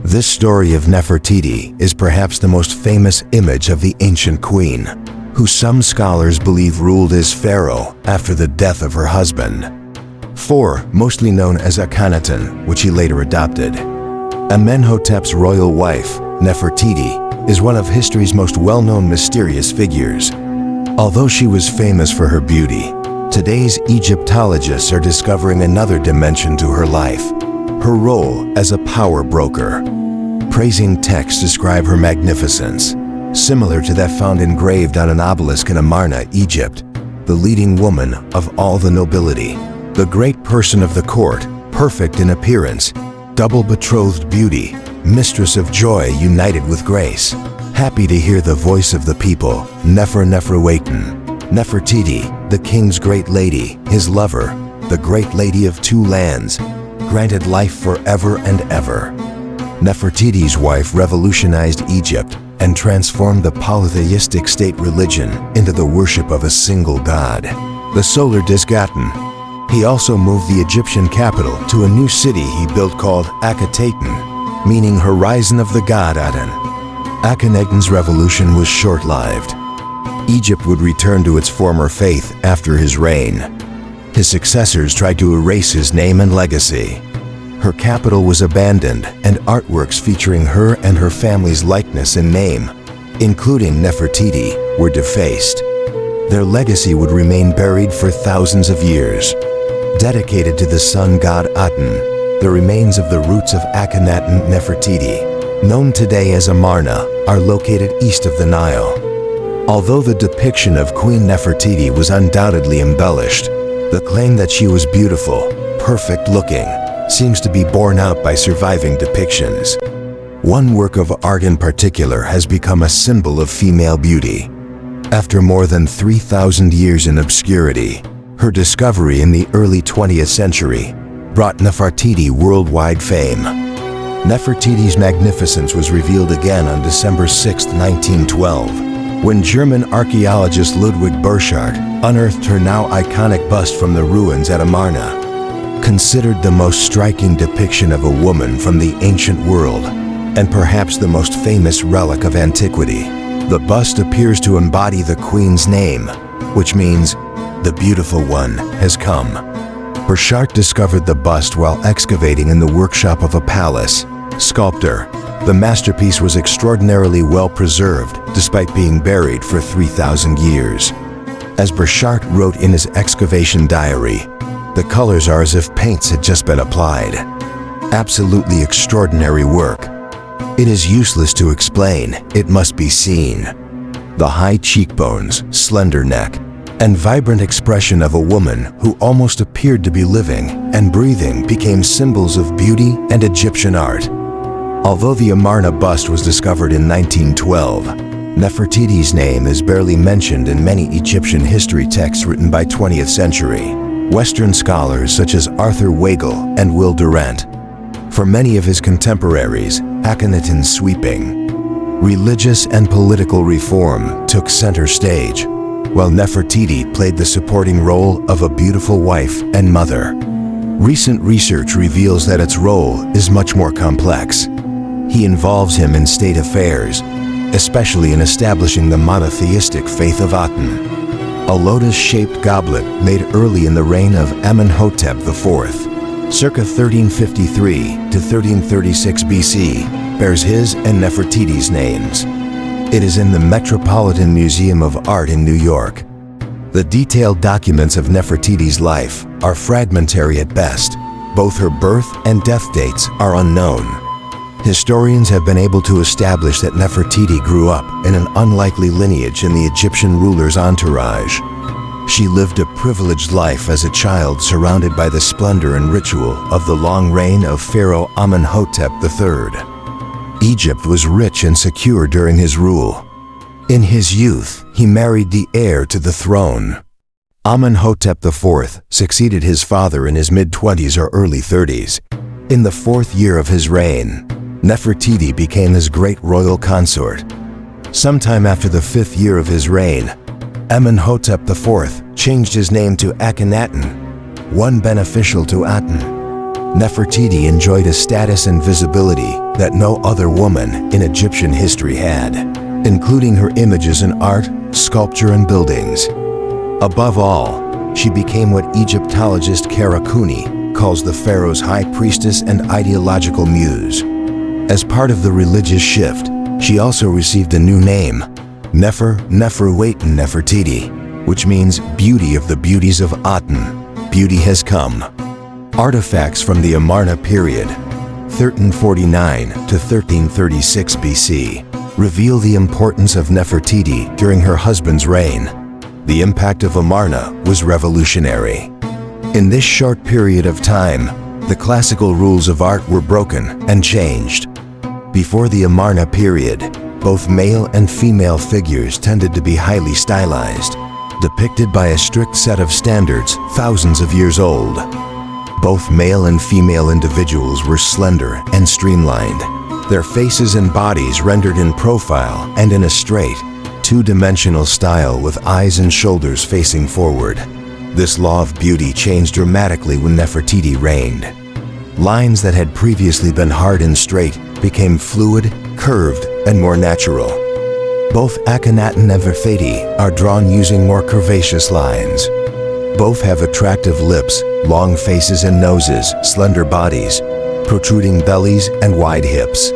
This story of Nefertiti is perhaps the most famous image of the ancient queen, who some scholars believe ruled as pharaoh after the death of her husband. 4. Mostly known as Akhenaten, which he later adopted. Amenhotep's royal wife, Nefertiti, is one of history's most well-known mysterious figures. Although she was famous for her beauty, today's Egyptologists are discovering another dimension to her life: her role as a power broker. Praising texts describe her magnificence, similar to that found engraved on an obelisk in Amarna, Egypt, the leading woman of all the nobility, the great person of the court, perfect in appearance, double-betrothed beauty, mistress of joy united with grace. Happy to hear the voice of the people, Nefertiti, the king's great lady, his lover, the great lady of two lands, granted life forever and ever. Nefertiti's wife revolutionized Egypt and transformed the polytheistic state religion into the worship of a single god, the solar Disgaten. He also moved the Egyptian capital to a new city he built called Akhenaten, meaning horizon of the god Aten. Akhenaten's revolution was short-lived. Egypt would return to its former faith after his reign. His successors tried to erase his name and legacy. Her capital was abandoned, and artworks featuring her and her family's likeness and name, including Nefertiti, were defaced. Their legacy would remain buried for thousands of years. Dedicated to the sun god Aten, the remains of the roots of Akhenaten Nefertiti, known today as Amarna, are located east of the Nile. Although the depiction of Queen Nefertiti was undoubtedly embellished, the claim that she was beautiful, perfect-looking, seems to be borne out by surviving depictions. One work of art in particular has become a symbol of female beauty. After more than 3,000 years in obscurity, her discovery in the early 20th century brought Nefertiti worldwide fame. Nefertiti's magnificence was revealed again on December 6, 1912, when German archaeologist Ludwig Borchardt unearthed her now iconic bust from the ruins at Amarna. Considered the most striking depiction of a woman from the ancient world, and perhaps the most famous relic of antiquity, the bust appears to embody the queen's name, which means, "The beautiful one has come." Borchardt discovered the bust while excavating in the workshop of a palace sculptor. The masterpiece was extraordinarily well preserved, despite being buried for 3,000 years. As Borchardt wrote in his excavation diary, "The colors are as if paints had just been applied. Absolutely extraordinary work. It is useless to explain, it must be seen." The high cheekbones, slender neck, and vibrant expression of a woman who almost appeared to be living and breathing became symbols of beauty and Egyptian art. Although the Amarna bust was discovered in 1912, Nefertiti's name is barely mentioned in many Egyptian history texts written by 20th century Western scholars such as Arthur Weigel and Will Durant. For many of his contemporaries, Akhenaten's sweeping religious and political reform took center stage, while Nefertiti played the supporting role of a beautiful wife and mother. Recent research reveals that its role is much more complex. He involves him in state affairs, especially in establishing the monotheistic faith of Aten. A lotus-shaped goblet made early in the reign of Amenhotep IV, circa 1353 to 1336 BC, bears his and Nefertiti's names. It is in the Metropolitan Museum of Art in New York. The detailed documents of Nefertiti's life are fragmentary at best. Both her birth and death dates are unknown. Historians have been able to establish that Nefertiti grew up in an unlikely lineage in the Egyptian ruler's entourage. She lived a privileged life as a child, surrounded by the splendor and ritual of the long reign of Pharaoh Amenhotep III. Egypt was rich and secure during his rule. In his youth, he married the heir to the throne. Amenhotep IV succeeded his father in his mid-20s or early 30s. In the 4th year of his reign, Nefertiti became his great royal consort. Sometime after the 5th year of his reign, Amenhotep IV changed his name to Akhenaten, one beneficial to Aten. Nefertiti enjoyed a status and visibility that no other woman in Egyptian history had, including her images in art, sculpture, and buildings. Above all, she became what Egyptologist Kara Cooney calls the pharaoh's high priestess and ideological muse. As part of the religious shift, she also received a new name, Nefertiti, which means beauty of the beauties of Aten. Beauty has come. Artifacts from the Amarna period, 1349 to 1336 BC, reveal the importance of Nefertiti during her husband's reign. The impact of Amarna was revolutionary. In this short period of time, the classical rules of art were broken and changed. Before the Amarna period, both male and female figures tended to be highly stylized, depicted by a strict set of standards thousands of years old. Both male and female individuals were slender and streamlined, their faces and bodies rendered in profile and in a straight, two-dimensional style with eyes and shoulders facing forward. This law of beauty changed dramatically when Nefertiti reigned. Lines that had previously been hard and straight became fluid, curved, and more natural. Both Akhenaten and Nefertiti are drawn using more curvaceous lines. Both have attractive lips, long faces and noses, slender bodies, protruding bellies, and wide hips.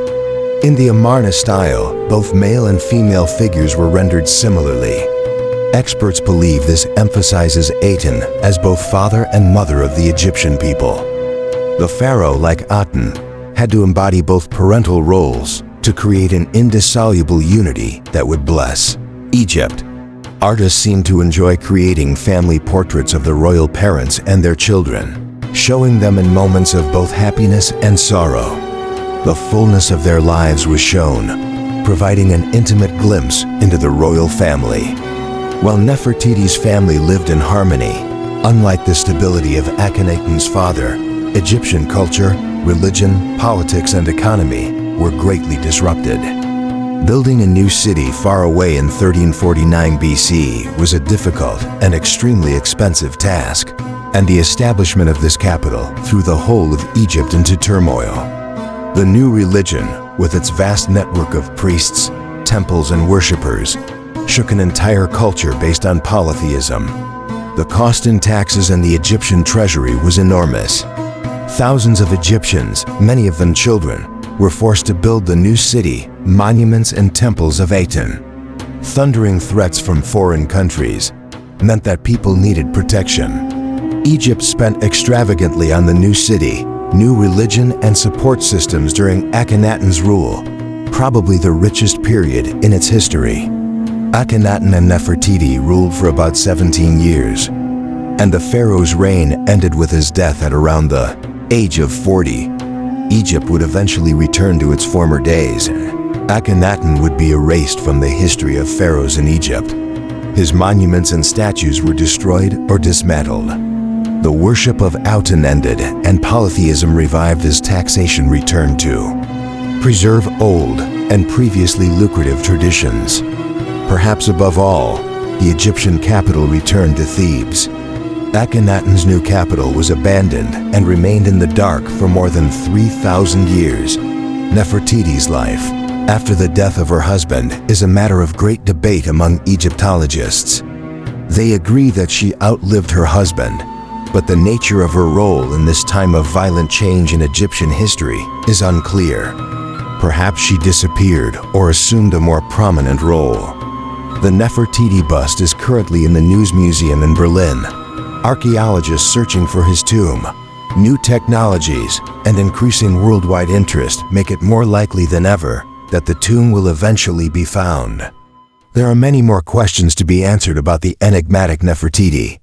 In the Amarna style, both male and female figures were rendered similarly. Experts believe this emphasizes Aten as both father and mother of the Egyptian people. The pharaoh, like Aten, had to embody both parental roles to create an indissoluble unity that would bless Egypt. Artists seem to enjoy creating family portraits of the royal parents and their children, showing them in moments of both happiness and sorrow. The fullness of their lives was shown, providing an intimate glimpse into the royal family. While Nefertiti's family lived in harmony, unlike the stability of Akhenaten's father, Egyptian culture, religion, politics, and economy were greatly disrupted. Building a new city far away in 1349 BC was a difficult and extremely expensive task, and the establishment of this capital threw the whole of Egypt into turmoil. The new religion, with its vast network of priests, temples, and worshippers, shook an entire culture based on polytheism. The cost in taxes and the Egyptian treasury was enormous. Thousands of Egyptians, many of them children, were forced to build the new city, monuments, and temples of Aten. Thundering threats from foreign countries meant that people needed protection. Egypt spent extravagantly on the new city, new religion, and support systems during Akhenaten's rule, probably the richest period in its history. Akhenaten and Nefertiti ruled for about 17 years, and the pharaoh's reign ended with his death at around the age of 40. Egypt would eventually return to its former days. Akhenaten would be erased from the history of pharaohs in Egypt. His monuments and statues were destroyed or dismantled. The worship of Aten ended, and polytheism revived as taxation returned to preserve old and previously lucrative traditions. Perhaps above all, the Egyptian capital returned to Thebes. Akhenaten's new capital was abandoned and remained in the dark for more than 3,000 years. Nefertiti's life, after the death of her husband, is a matter of great debate among Egyptologists. They agree that she outlived her husband, but the nature of her role in this time of violent change in Egyptian history is unclear. Perhaps she disappeared or assumed a more prominent role. The Nefertiti bust is currently in the News Museum in Berlin. Archaeologists searching for his tomb. New technologies and increasing worldwide interest make it more likely than ever that the tomb will eventually be found. There are many more questions to be answered about the enigmatic Nefertiti.